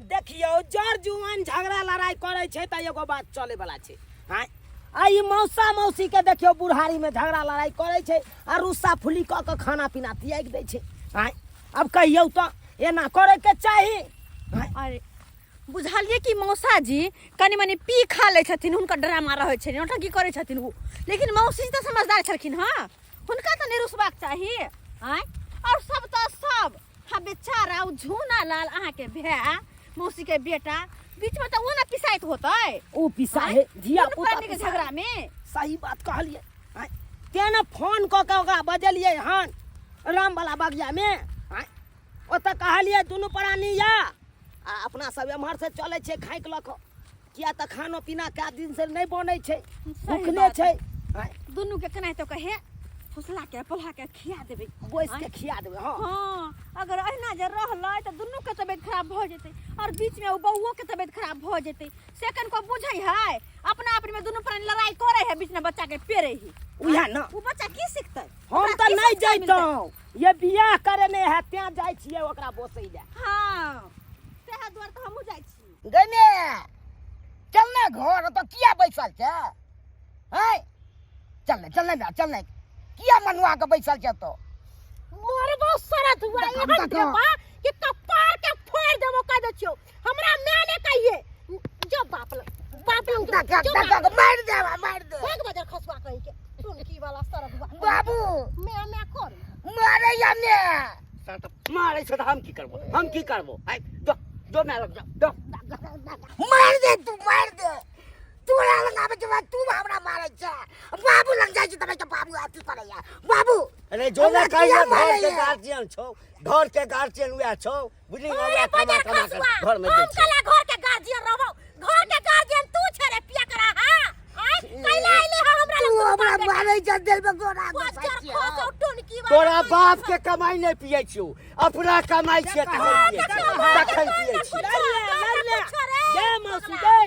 देखियो जर जुआन झगड़ा लड़ाई करे छे त एगो बात चले वाला छे। हां आई मौसा मौसी के देखियो बुढ़ारी में झगड़ा लड़ाई करे छे और रुस्सा फुली क के खाना पीना तियाग दे छे। हां अब कहियो त एना करे के चाही। अरे बुझलिए कि मौसा जी कनी मनी पी खा ले छथिन, हुनका ड्रामा रहे छे, नौटंकी करे छथिन वो, लेकिन मौसी जी तो समझदार छलखिन। हां हुनका तो नहीं रुसबाक चाहिए। हां और सब तो सब हा बेचारा उ झूना लाल अहाँ के भैया मौसी के बेटा बीच में तो वो ना पिसाइत होतै, ओ पिसाहे धिया पुता के झगड़ा में। सही बात कहलिए। तेने फोन क के ओकरा बजलिए हन राम वाला बगिया में। ओत कहलिए दुनू प्राणी या अपना सब एम्हर से चले छे खाइ के लख, किया त खानो पीना का दिन से नहीं बनै छे, भूखले छे। दुनू के कनाइ तो कहे फुसला के पलहा के खिया देबे, बोइस के खिया देबे। हां अगर अहिना जे रहलै त दुनू के तबियत खराब भ जेतै और बीच में उ बउओ के तबियत खराब भ जेतै। सेकंड को बुझै है अपना अपने में दुनू प्राणी लड़ाई करे है, बीच में बच्चा के पेरे ही उहा न उ बच्चा की सिखतै। हम त नहीं जइतौ, ये बियाह करे ने है त्या जाय छियै ओकरा बोसै ले। हां तेहा द्वार त हमहु जाय छी। गने चलने घर तो किया बैसल छे? हैं चलने चलने किया मनुआ के बैसल छे? तो मोर बहुत सारा दुआ एहन देबा कि कपार के फोड़ देबो कह दे छियो, हमरा मैंने कहिए जो बाप ल मार दे एक बजर खसवा कहि के सुन की वाला सारा दुआ बाबू मैं कर मारे या ने मारे से हम की करबो आई दो मैं लग जा मार दे तू लगाबे जब तू हमरा मारे छे बाबू लग जाय छी तबे के बाबू आती पड़ैया बाबू। अरे जो ना कहिए घर के गार्जियन छौ, घर के गार्जियन हुआ छौ, बुझली ना कमा घर में दे कला घर के गार्जियन रहबो, घर के गार्जियन तू छरे पिया करा। हां कैला आइले हमरा तू हमरा मारे छ दिल में गोरा तोरा बाप के कमाई नहीं पिए छियो, अपना कमाई छे तखन पिए छी। ये मौसी दे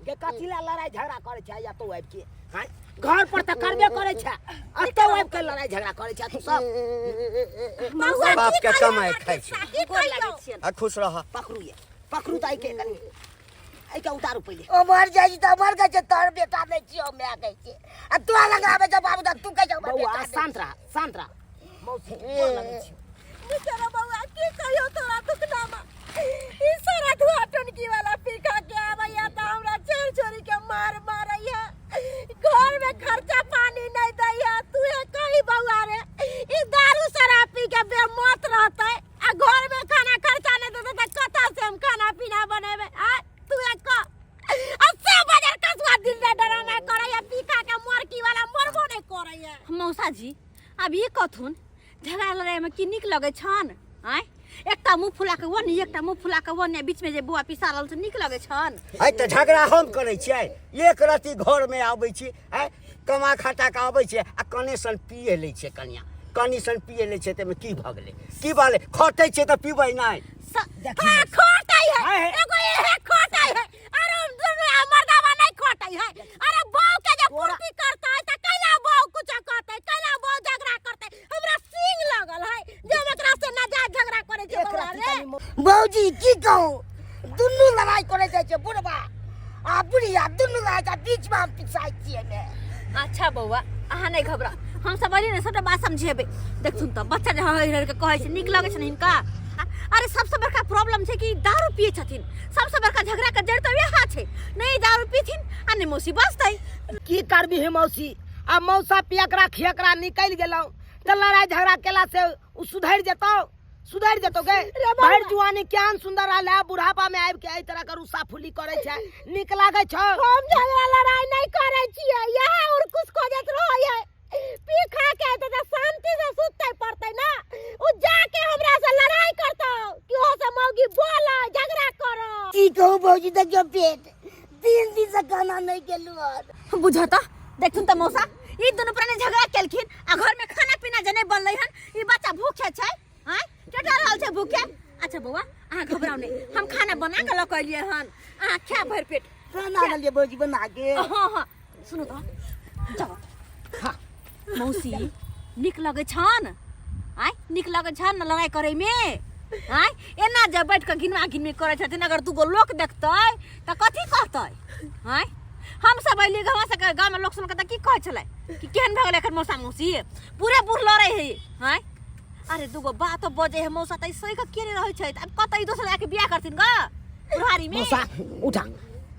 के कथिला लड़ाई झगड़ा करे छ या तो आब के। हां घर पर त करबे करे छ, अते आब के लड़ाई झगड़ा करे छ तू सब बाप के कमाई खाइ छ। आ खुश रह पकड़ू ताई के कनी आई के उतारू पहिले। ओ मर जाई त मर गए छ, तोर बेटा नहीं छियो मैं कहै छी आ तू लगाबे छ बाबू त तू कह बउआ शांत रह मौसी बोल लगे छी। बेचारा बउआ की कहियो तोरा दुखनामा ई सारा धुआ टनकी वाला पीका के आबैया त हमरा छोरी के मारैया, घर में खर्चा पानी नहीं दैया। तू कही बउआ रे ई दारू शराब पी के बेमौत रहतै आ घर में खाना खर्चा नहीं देतै त कता से हम खाना पीना बनेबे। आ तू क 80 बजे कसवा दिन में डराना करैया पीका के मोरकी वाला मरबो नहीं करैया। मौसा जी अब ये कथुन झगड़ा लड़ाई में की निक लगे छन? आय एकटा मुंह फुला के वनी एकटा मुंह फुला के वनी बीच में जे बुआ पिसा रहल से निक लगे छन। आई त झगड़ा हम करे छियै, एक राती घर में आबै छी, आय कमा खाता के आबै छै आ कनेसन पिए लै छै, कनेसन पिए लै छै त में की भ गेलै की बाले खटै छै त पीबै नहीं। खोटाई है एगो ये खोटाई है अरे दुनिया मर्दावा नहीं खोटाई है। अरे बहू के जे पूर्ति करता है त कैला बहू कुछ करते, कैला बहू झगड़ा करते, हमरा सिंग लगल है जे एकरा से नाजायज झगड़ा करे छै। बउआ रे बाबूजी की कहूं दुनू लड़ाई करे जाय छै, बुढ़बा आ बुढ़िया दुनू लड़ाई के बीच में हम पिसाई छियै ने। अच्छा बउआ अहाँ नहीं घबरा, हम सब बड़ी ने सबटा बात समझेबे। देख सुन त बच्चा जे हर के कहै छै निक लगे छै हिनका। अरे सबसे बड़का प्रॉब्लम छै कि दारू पिए छथिन, सबसे बड़का झगड़ा का जड़ तो यही छै। नहीं दारू पीथिन आ नहीं मौसी बचतै। की करबी हे मौसी, आ मौसा पियकरा खियकरा निकल गेलौ त लड़ाई झगड़ा केला से उ सुधर जतो गे। भर जुआनी ज्ञान सुंदर आले बुढ़ापा में आब के एई तरह के रुसा फुली करे छै, निक लागे छ। हम झगड़ा लड़ाई नहीं करे छियै, यही उरकुस खोजत रहै पी खा के त शांति से सुतै पड़तै ना। उ जाके हमरा से लड़ाई करतौ कि हो से मौगी बोला झगड़ा करो। की कहूं बाबूजी देखियो पेट 3 दिन से खाना नहीं गेलु और बुझता देख सुन त मौसा ई दोनों प्राणी झगड़ा केलखिन आ घर में खाना पीना जने बनलै हन, ई बच्चा भूखे छै। हां टटा रहल छै भूखे। अच्छा बउआ अहाँ घबराओ नहीं, हम खाना बना के ल कलिए हन, अहाँ खा भर पेट खाना ले बाबूजी बना के। हां सुनो त जाओ। हां मौसी निक लगे छन, आय निक लगे छन न लड़ाई करे में। हां एना जे बैठ के गिनवा गिनवी करे छथिन अगर दूगो लोक देखतै त कथी कहतै हां हम सब अइली गांव से गांव में लोग सुन के त की कहै छलै कि केहन भ गेलै एखन मौसा मौसी पूरे बुढ़ लड़ै है हां अरे दूगो बात बजे है मौसा त सही के केने रहै छै अब कतै दोसर आके बियाह करथिन ग बुढ़ारी में मौसा उठा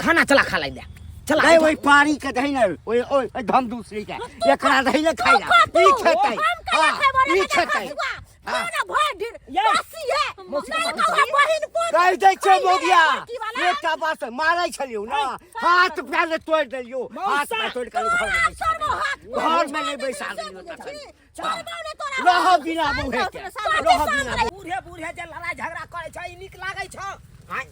खाना चला खा लै चला गए ओई पानी के दही न ओई ओई धम दूसरी के एकरा दही न खाइला ई खेतै हां ई खेतै ना भर ढेर बसी है बहिन कोन कह दै छै मोगिया एकटा बात मारै छलियो ना हाथ पैर तोड़ देलियो हाथ पैर तोड़ के घर में नहीं बैसा दियो रह बिना मुहे के रह बिना बूढ़े बूढ़े जे लड़ाई झगड़ा करे छै ई नीक लागै छ हां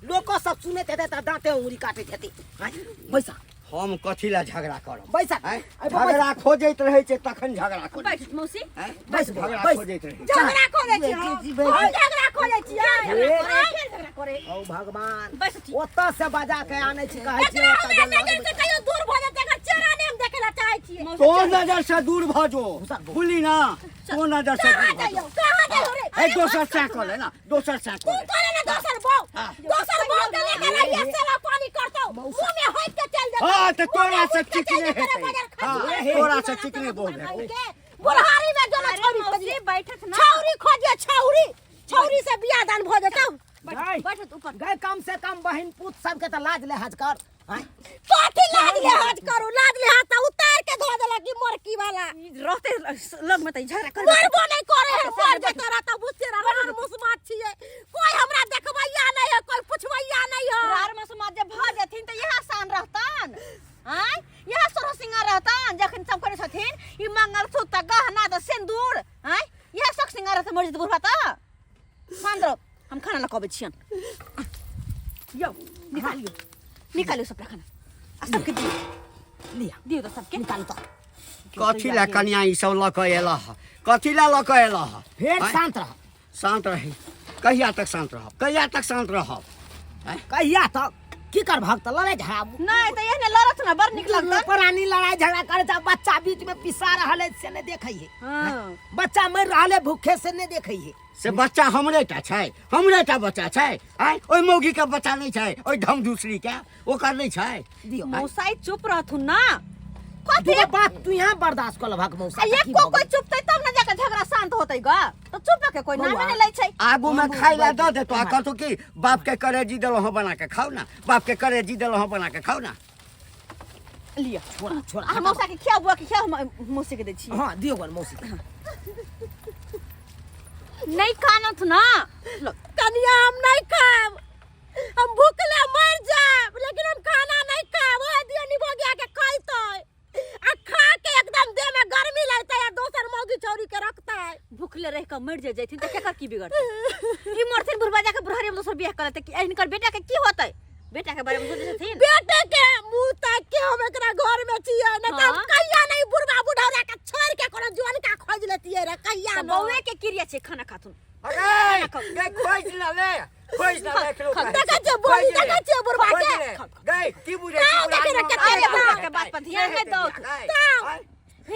लोको सब सुनैत हेतै त दाँते उंगली काटैत हेतै हां बैसा हम कथी ला झगड़ा करब बैसा झगड़ा खोजैत रहै छै तखन झगड़ा करब बैठ मौसी बैस झगड़ा बैस खोजैत रहै झगड़ा खोले छी हम झगड़ा खोले छी झगड़ा करे ओ भगवान बैस ओतऽ से बजा के आनै छी कहै छी ओतऽ जल नजर से कहियो दूर भ जाते एकर चेहरा ने हम देखे ला चाहै छी तो नजर से दूर भजो भूली ना तो नजर से दूर भजो कहां जायो रे ए दोसर से कर ले ना दोसर से तू कर करे ना दोसर बौ के लेके रहिए सेवा पानी करतो मुंह में हट के चल जा हां तो तोरा से चिकने हेतै हां तोरा से चिकने बोल है बुढ़ारी में जला छौरी खोजी बैठत ना छौरी खोजे छौरी से बियाह दान भ जतौ बैठत ऊपर गए कम से कम बहिन पूत सबके त लाज लिहाज कर हां काठी लाज लिहाज करू लाज लिहाज त उतार के धो देला की मरकी वाला रहते लग में त झगड़ा कर मरबो नहीं करे है सर जे तोरा त बुझते रार मुसमात छिए कोई हमरा देखबैया नहीं है कोई पुछबैया नहीं है रार मुसमात जे भ जथिन त यह शान रहतन हां यह सोरो सिंगार रहतन जखन सब करे छथिन ई मंगलसूत्र गहना त सिंदूर हां यह सब सिंगार त मर्जी बुढ़ा त शांत रहो हम खाना लकबे छियन यो निकालियो सब खाना आ सबके दियो तो सबके निकालो तो कथी ला कन्या ई सब ल के एला कथी ला ल के एला फेर शांत रह कहिया तक शांत रहब कहिया तक की कर भक्त लड़ाई झगड़ा नहीं त एहने लड़त ना बड़ निक लगता पुरानी लड़ाई झगड़ा करे त बच्चा बीच में पिसा रहले से ने देखै है हां बच्चा मर रहले भूखे से ने देखै है से बच्चा हमरेटा छै हमरेटा बच्चा छै आइ ओइ मौगी के बच्चा नहीं छै ओइ धम दूसरी के ओकर नहीं छै दियो मौसाई चुप रहथु ना कथी बात तू यहां बर्दाश्त कर भक मौसा ये कोई चुपतै तब ना जाके झगड़ा शांत होतै ग तो चुप के कोई नाम नहीं लै छै आगू में खाइ ला द दे तो आ कहतो कि बाप के करेजी देलहो बना के खाओ ना बाप के करेजी देलहो बना के खाओ ना लिया छोड़ा आ मौसा के खिया बुआ के खिया मौसी के दै छी हां दियो गन मौसी नहीं खाना थु ना कनिया हम नहीं खाब हम भूखले मर जाब लेकिन हम खाना नहीं खाब ओ दियो निभो गया के खाइतो आ खा के एकदम देह में गर्मी लगता है दोसर मौगी चौरी के रखता है भूखले रह के मर जैथिन त केकर की बिगड़तै ई मरथिन बुढ़वा जाके बुढ़ारी में दोसर बियाह करते कि इनकर बेटा के की होतै बेटा के बारे में सोचै छथिन बेटा के मुंह तक के हम एकरा घर में छियै न त कहिया नहीं बुढ़वा बुढ़ौरा के छोड़ के कोनो जवान का खोज लेतियै रे कहिया बौए के क्रिया छै खाना खाथुन अरे के खोज ना ले खेलो देखा छै बोली देखा छै बुढ़वा के गई की बुझे छी बुढ़ा के बात पर ध्यान है दो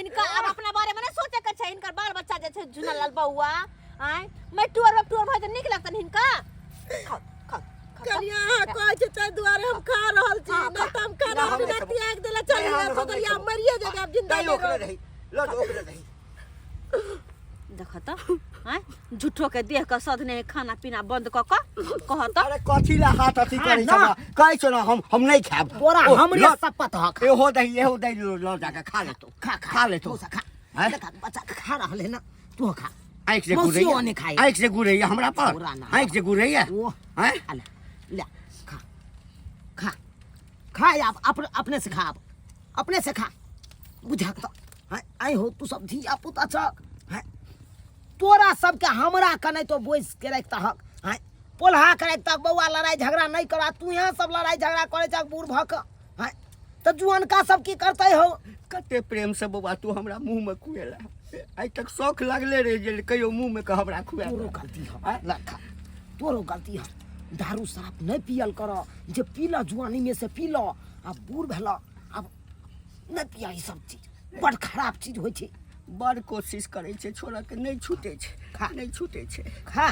इनका अब अपना बारे में नहीं सोचे के छै इनकर बाल बच्चा जे छै झुनलाल बउआ आय मटुअर भाई त नीक लगतन हिनका खाओ कनिया कहै छै तै दुआरे हम खा रहल छी न त हम खाना बिना त्याग देला चलिए फकरिया मरिए जेगा अब जिंदा रही लो ओकरे रही देखा त हैं झूठो के देह का सधने खाना पीना बंद क कहत अरे कथी ला हाथ अथी करे छ कहै छ न हम नहीं खाब तोरा हमरे शपथ हक एहो दही लो जाके खा ले तो खा ले तो खा देखा बच्चा खा रहले न तू खा आँख से गुरैया आँख से गुरैया हमरा पर आँख से गुरैया हैं ले खा खा आप अपने से खा अपने से खा बुझा तो आई हो तू सब धिया पुता छक हैं तोरा सबके हमरा कनै तो बोइस के रखता हक हैं पोल्हा करे त बौआ लड़ाई झगड़ा नहीं करा तू यहाँ सब लड़ाई झगड़ा करे छ बूढ़ भक हैं त जुआन का सब की करते हो कते प्रेम से बौआ तू हमरा मुंह में खुएला आई तक शौक लागले रे जे कहियो मुंह में का हमरा खुआ तोरो गलती ह लखा तोरो गलती ह दारू शराब नहीं पियल कर जे पीला जुआनी में से पीलो अब बूढ़ भेला अब नहीं पिया ई सब चीज बड़ खराब चीज होय छै बड़ कोशिश करे छे छोरा के नहीं छूटे छे खा नहीं छूटे छे खा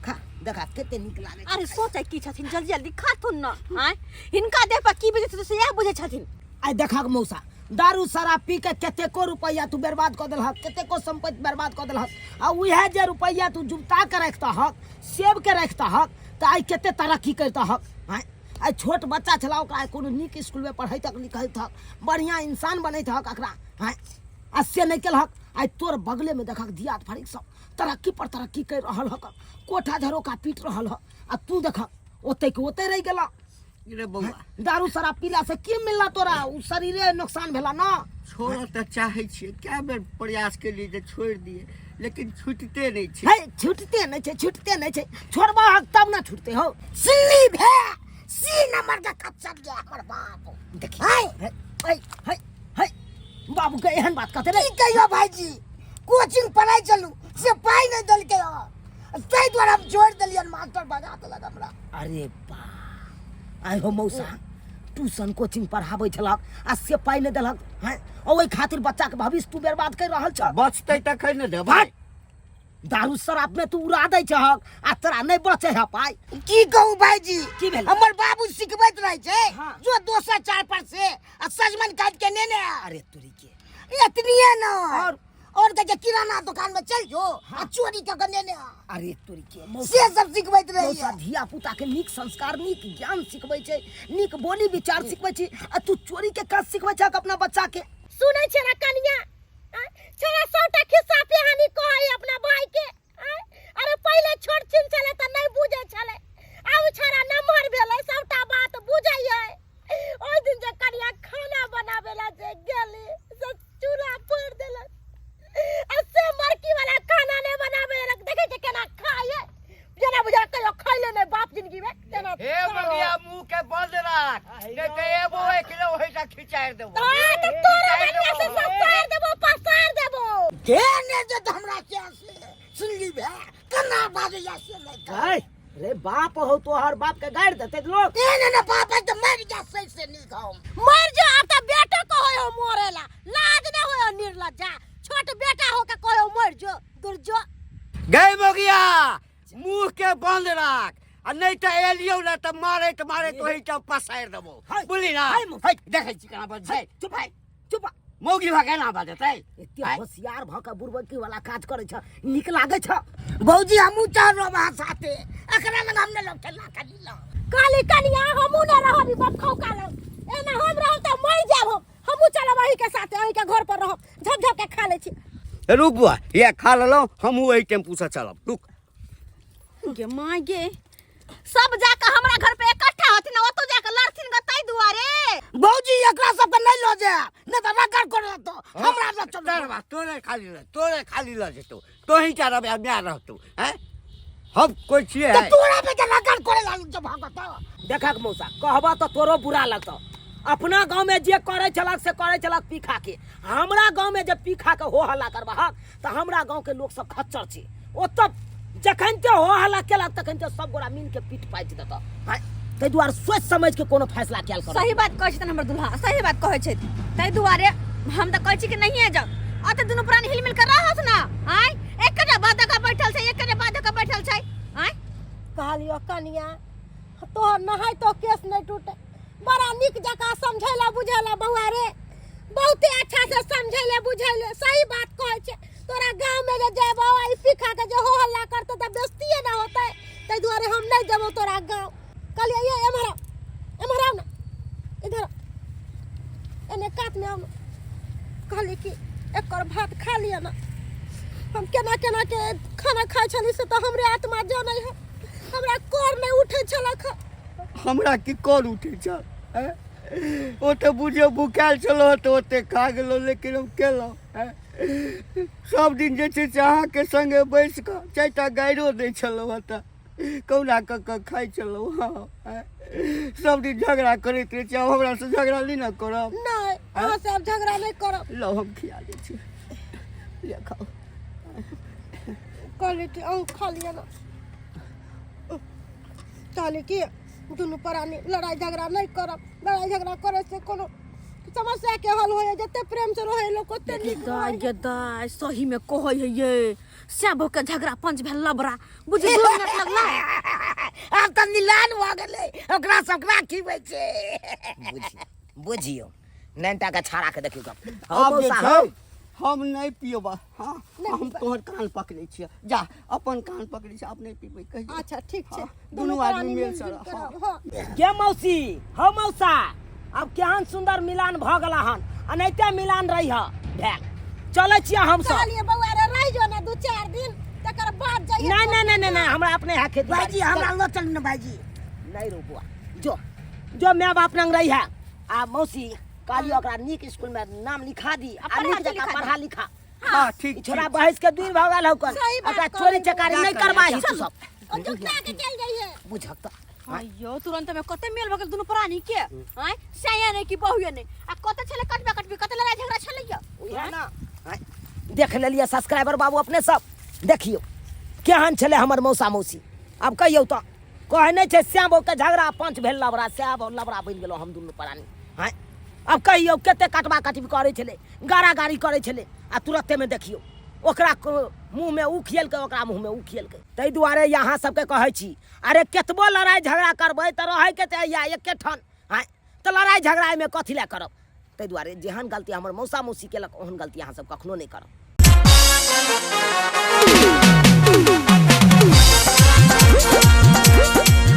खा देखा कते नीक लागे अरे सोचे की छथिन जल्दी जल्दी खाथुन न आय हिनका देह पर की बुझे छै से यह बुझे छथिन आई देखा के मौसा दारू शराब पी के कतेको रुपया तू बर्बाद कर देलहक कतेको संपत्ति बर्बाद कर देलहक आ उहे जे रुपया तू जुटा के रखता हक सेब के रखता हक त आई कते तरक्की करता हक आई छोट बच्चा छला ओकरा कोनो नीक स्कूल में पढ़ै तक लिखैत हक बढ़िया इंसान बनैत हक एकरा आ से नहीं केलहक आई तोर बगले में देखक दियात फरिक सब तरक्की पर तरक्की कर रहल हक कोठा झरोका पीट रहल ह आ तू देखक ओते के ओते रह गेला रे बउआ दारू शराब पीला से की मिलला तोरा उ शरीरे नुकसान भेला ना छोड़ त चाहे छी क्या बेर प्रयास के लिए छोड़ दिए लेकिन छूटते नहीं छे है छूटते नहीं छे छोड़बा हक तब ना छूटते हो सिल्ली भे सी नंबर का कच्चा गया हमर बाप देख है बाबू के एहन बात कहते रे की कहियो भाईजी कोचिंग पढ़ाई चलू से पाई नहीं दल के तै द्वारा हम छोड़ देलियन मास्टर बजा के लगा हमरा अरे बा आई हो मौसा ट्यूशन कोचिंग पढ़ाबै छलक आ से पाई नहीं देलक हैं ओइ खातिर बच्चा के भविष्य तू बर्बाद कर रहल छ बचते तक न दे भाई दारू शराब में तू उड़ा दै छहक आ तोरा नहीं बचे है पाई की कहूं भाईजी की भेल हमर बाबू सिखबैत रहे छे हाँ। जो दोसर चार पर से आ सजमन काट के नेने अरे तोरी के इतनिए ना और के किराना दुकान में चल जो आ चोरी के नेने अरे तोरी के से सब सिखबैत रहे मौसा धिया पुता के नीक संस्कार नीक ज्ञान सिखबै छै नीक बोली विचार सिखबै छी आ तू चोरी के काज सिखबै छक अपना बच्चा के सुनै छै ना कनिया छोरा सबटा खिस्सा पिहानी कहै अपना भाई के अरे पहले छोट छिन छले त नहीं बुझे छले आब छोरा नमहर भेलै सबटा बात बुझै है ओइ दिन जे कनिया खाना बनाबेला जे गेली से चूल्हा फोड़ देलक से मरकी वाला खाना नहीं बनाबे देखे छै केना खाए जना बुझा कहियो खैले नहीं बाप जिंदगी में तेना हे बगिया मुंह के बंद राख नहीं ते एबो 1 किलो होइसा खिचार देबो तो तोरा बनिया से पसार देबो के ने जे हमरा से सुनली बे कना बाजे या से नहीं रे बाप हो तो हर बाप के गाड़ देते लोग ने बाप है तो मर जा सही से नहीं खाओ मर जा अब त बेटा को हो मोरेला लाज न हो निर्लज्जा छोट बेटा हो के कहो मर जो दुर्जो गए बगिया मुंह के बंद राख आ नहीं तो एलियो ना तो मारे तो ही तो पसार देबो बोली ना देखे छी कना बज चुप मौगी भागे ना बाजते एते होशियार भ के बुरबकी वाला काज करे छ निक लागे छ भौजी हमू चार रो साथे एकरा लग हमने लोग चला खाली लो काली कनिया हमू न रहबी बाप खौका लो एना हम रह त मर जाब हमू चलब वही के साथे वही के घर पर रह झप झप के खा ले छी रुक बुआ ये खा लो हमू वही टेम्पू से चलब रुक गे मां गे सब जाके हमरा घर पे इकट्ठा होथिन ओ तो जाके लड़थिन ग तई दुआरे भौजी एकरा सब के नहीं लो जा न त रगड़ कर तो हमरा ल चल डरवा तोरे खाली ल जेतो तो ही चारा बे म्या रहतो हैं हम कोई छिए तो है तोरा पे के रगड़ करे लालू जब भागत देखा के मौसा कहबा तो तोरो बुरा लगतो अपना गांव में जे करे छलक से करे छलक पीखा के हमरा गांव में जब पीखा के हो हल्ला करबहक त हमरा गांव के लोग सब खच्चर छी ओ तब जखन ते हो हल्ला केलक तखन ते सब गोरा मिल के पीट पाइट देता तै दुआर सोच समझ के कोनो फैसला कैल कर सही बात कहै छै हमर दुल्हा सही बात कहै छै तै दुआरे हम त कहै छी कि नहीं जाओ अते दुनु प्राणी हिल मिल कर रहत ना आय एकटा बात का बैठल छै एकटा बात का बैठल छै आय कहलियो कनिया तोहर नहाय तो केस नहीं टूटे बड़ा निक जका समझैला बुझैला बउआ रे बहुते अच्छा से समझैले बुझैले सही बात कहै छै तोरा गांव में जे जेबो आई पीखा के जे हो हल्ला करतो त बेइज्जती ना होतै तै दुआरे हम नहीं जेबो तोरा गांव कहलिए ये एमहरा ना इधर एने काट में हम कहली कि एकर भात खा लिया ना हम केना के खाना खाइ छली से तो हमरे आत्मा जानै है हमरा कोर नहीं उठे छलक हमरा की कोन उठे छ ओ तो बुझे भूखाल चलो तो ओते खा गेलो लेकिन हम केलो सब दिन जे छै अहाँ के संगे बैस के चारिटा गायरो दै छलो हता कौना क खाइ छलो सब दिन झगड़ा करैत रहे छी हमरा से झगड़ा नहीं ना करब नहीं अहाँ से अब झगड़ा नहीं करब लो हम खिया दै छी ले खाओ कहली कि हम खा लिया ना कहली कि दुनू प्राणी लड़ाई झगड़ा नहीं करब लड़ाई झगड़ा करे से कोनो समस्या के हल होए जते प्रेम से रहे लोग ओते नीक दाई गे दाई सही में कहै है ये श्याम के झगड़ा पंच भेल लबरा बुझी 2 मिनट लगला अब त मिलान भ गेलै ओकरा सकरा खिबै छै बुझियो नैनटा के छाड़ा के देखियो अब जे छै हम नहीं पियबा हां हम तोहर कान पकड़े छियै जा अपन कान पकड़े छै अपने पीबै कहि अच्छा ठीक छै दुनू आदमी मिल सर हां के मौसी हो मौसा अब केहन सुंदर मिलान भ गेला हन अनैते मिलान रही ह भेल चलै छियै हम सब कहलिए बउआ रे रह जो ना 2-4 दिन तकर बाद जाइए नहीं हमरा अपने है खेती भाईजी हमरा लो चल न भाईजी नहीं रो बुआ जो मैं बाप नंग रही है आ मौसी काली ओकरा नीक स्कूल में नाम लिखा दी आ नीक जगह पढ़ा लिखा हां ठीक छोरा बहस के दूर भ गेल हकन सही बात ओकरा कहलियै। चोरी चकारी नहीं करबाही तू सब ओ जुटा के चल जाइए बुझक त अयो तुरंत में कते मेल भगल दुनु प्राणी के हैं सैया ने की बहुए ने आ कते छले कटबे कते लड़ाई झगड़ा छले या ओहे ना देख लेलिए सब्सक्राइबर बाबू अपने सब देखियो केहन छले हमर मौसा मौसी अब कहियो त कहे नहीं छे श्याम बाबू के झगड़ा पंच भेल लबरा श्याम बाबू लबरा बन गेलो हम दुनु प्राणी हैं अब कहियो कते कटबा कटबी करे छले गारा गाड़ी करे छले आ तुरंते में देखियो ओकरा मुंह में उ खियल के ओकरा मुंह में उ खियल के तै दुआरे यहाँ सबके कहै छी अरे केतबो लड़ाई झगड़ा करबै त रहै के त या एके ठन हैं त लड़ाई झगड़ा में कथि ले करब तै दुआरे जेहन गलती हमर मौसा मौसी केलक ओहन गलती अहाँ सब कखनो नहीं करब